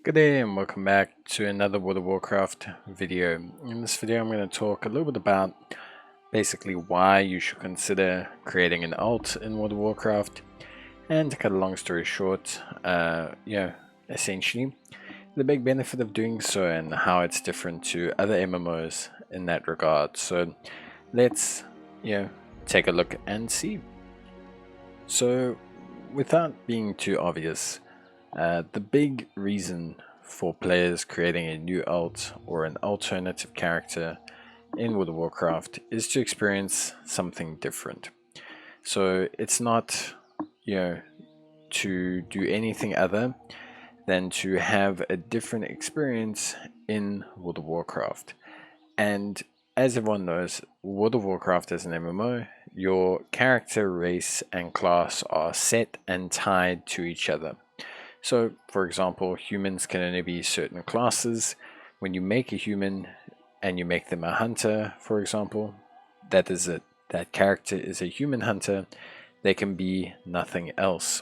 Good day and welcome back to another World of Warcraft video. In this video I'm going to talk a little bit about basically why you should consider creating an alt in World of Warcraft, and to cut a long story short, essentially the big benefit of doing so and how it's different to other MMOs in that regard. So let's take a look and see. So without being too obvious, the big reason for players creating a new alt or an alternative character in World of Warcraft is to experience something different. So it's not, to do anything other than to have a different experience in World of Warcraft. And as everyone knows, World of Warcraft as an MMO, your character, race, and class are set and tied to each other. So, for example, humans can only be certain classes. When you make a human and you make them a hunter, for example, that character is a human hunter. They can be nothing else.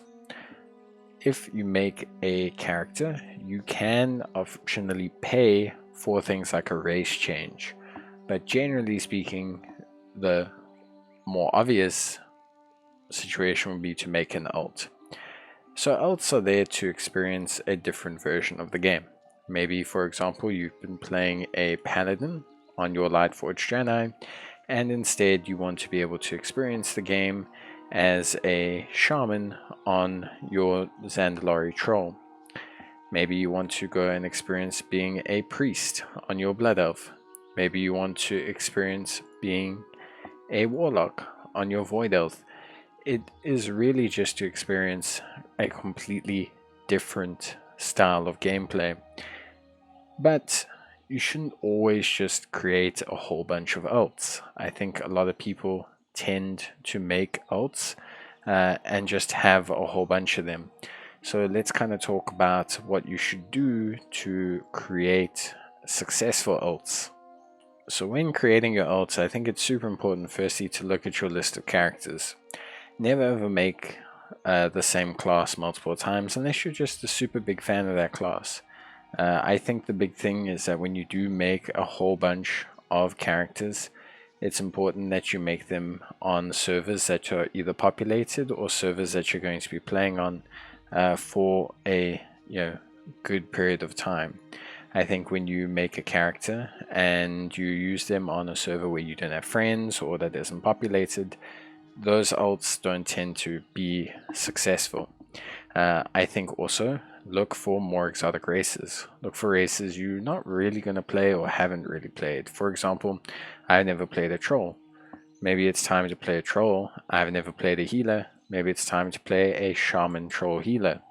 If you make a character, you can optionally pay for things like a race change. But generally speaking, the more obvious situation would be to make an alt. So alts are there to experience a different version of the game. Maybe, for example, you've been playing a paladin on your Lightforged Draenei, and instead you want to be able to experience the game as a shaman on your Zandalari Troll. Maybe you want to go and experience being a priest on your Blood Elf. Maybe you want to experience being a warlock on your Void Elf. It is really just to experience a completely different style of gameplay. But you shouldn't always just create a whole bunch of alts. I think a lot of people tend to make alts and just have a whole bunch of them. So let's kind of talk about what you should do to create successful alts. So when creating your alts, I think it's super important firstly to look at your list of characters. Never ever make the same class multiple times unless you're just a super big fan of that class. I think the big thing is that when you do make a whole bunch of characters, it's important that you make them on servers that are either populated or servers that you're going to be playing on for a good period of time. I think when you make a character and you use them on a server where you don't have friends or that isn't populated, those alts don't tend to be successful. I think also look for more exotic races. Look for races you're not really going to play or haven't really played. For example, I've never played a troll. Maybe it's time to play a troll. I've never played a healer. Maybe it's time to play a shaman troll healer.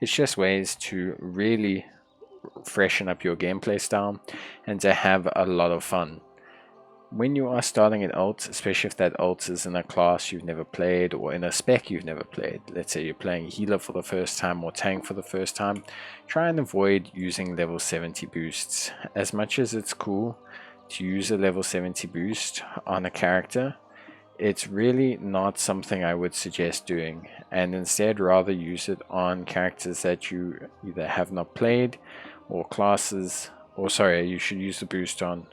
It's just ways to really freshen up your gameplay style and to have a lot of fun. When you are starting an alt, especially if that alt is in a class you've never played or in a spec you've never played, let's say you're playing healer for the first time or tank for the first time, try and avoid using level 70 boosts. As much as it's cool to use a level 70 boost on a character, it's really not something I would suggest doing, and instead rather use it on characters that you either have not played or classes, or sorry, you should use the boost on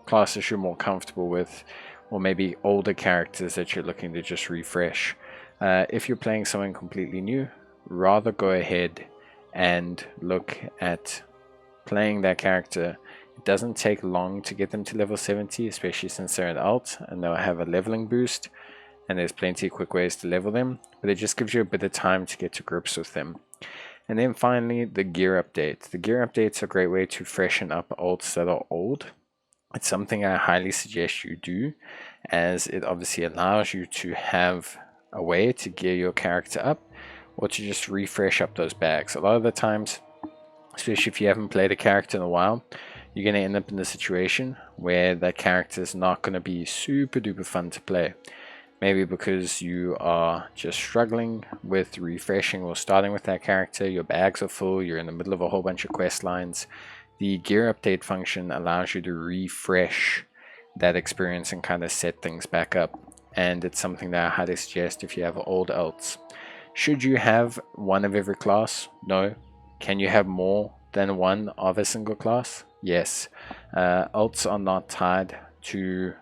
classes you're more comfortable with, or maybe older characters that you're looking to just refresh. If you're playing someone completely new, rather go ahead and look at playing that character. It doesn't take long to get them to level 70, especially since they're an alt and they'll have a leveling boost, and there's plenty of quick ways to level them, but it just gives you a bit of time to get to grips with them. And then finally, the gear update. The gear update's a great way to freshen up alts that are old. It's something I highly suggest you do, as it obviously allows you to have a way to gear your character up or to just refresh up those bags. A lot of the times, especially if you haven't played a character in a while, you're going to end up in a situation where that character is not going to be super duper fun to play. Maybe because you are just struggling with refreshing or starting with that character, your bags are full, you're in the middle of a whole bunch of quest lines. The gear update function allows you to refresh that experience and kind of set things back up, and it's something that I highly suggest if you have old alts. Should you have one of every class? No. Can you have more than one of a single class? Yes. Ults are not tied to,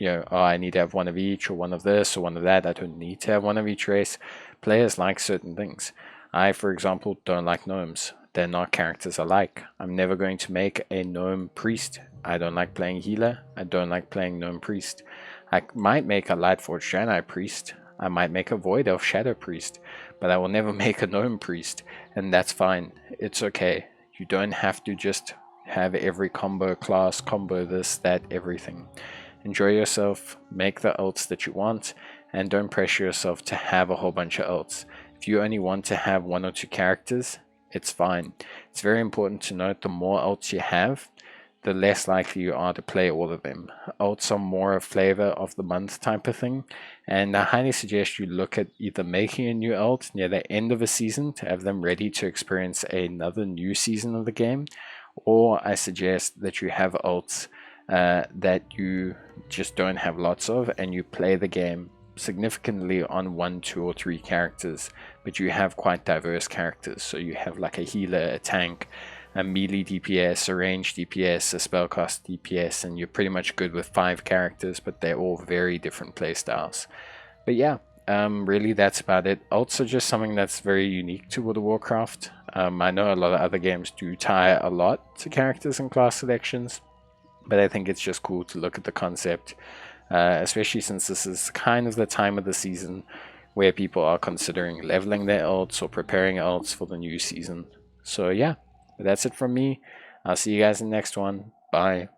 oh, I need to have one of each or one of this or one of that. I don't need to have one of each race. Players like certain things. I, for example, don't like gnomes. They're not characters I like. I'm never going to make a gnome priest. I don't like playing healer. I don't like playing gnome priest. I might make a Lightforged Draenei priest. I might make a Void Elf Shadow priest. But I will never make a gnome priest. And that's fine. It's okay. You don't have to just have every combo class, combo this, that, everything. Enjoy yourself, make the ults that you want, and don't pressure yourself to have a whole bunch of ults. If you only want to have 1 or 2 characters, it's fine. It's very important to note the more ults you have, the less likely you are to play all of them. Ults are more a flavor of the month type of thing, and I highly suggest you look at either making a new ult near the end of a season to have them ready to experience another new season of the game, or I suggest that you have ults that you just don't have lots of, and you play the game significantly on 1, 2, or 3 characters, but you have quite diverse characters. So you have like a healer, a tank, a melee DPS, a range DPS, a spellcast DPS, and you're pretty much good with 5 characters, but they're all very different playstyles. But yeah, really that's about it. Ults are just something that's very unique to World of Warcraft. I know a lot of other games do tie a lot to characters and class selections, but I think it's just cool to look at the concept, especially since this is kind of the time of the season where people are considering leveling their ults or preparing ults for the new season. So yeah, that's it from me. I'll see you guys in the next one. Bye.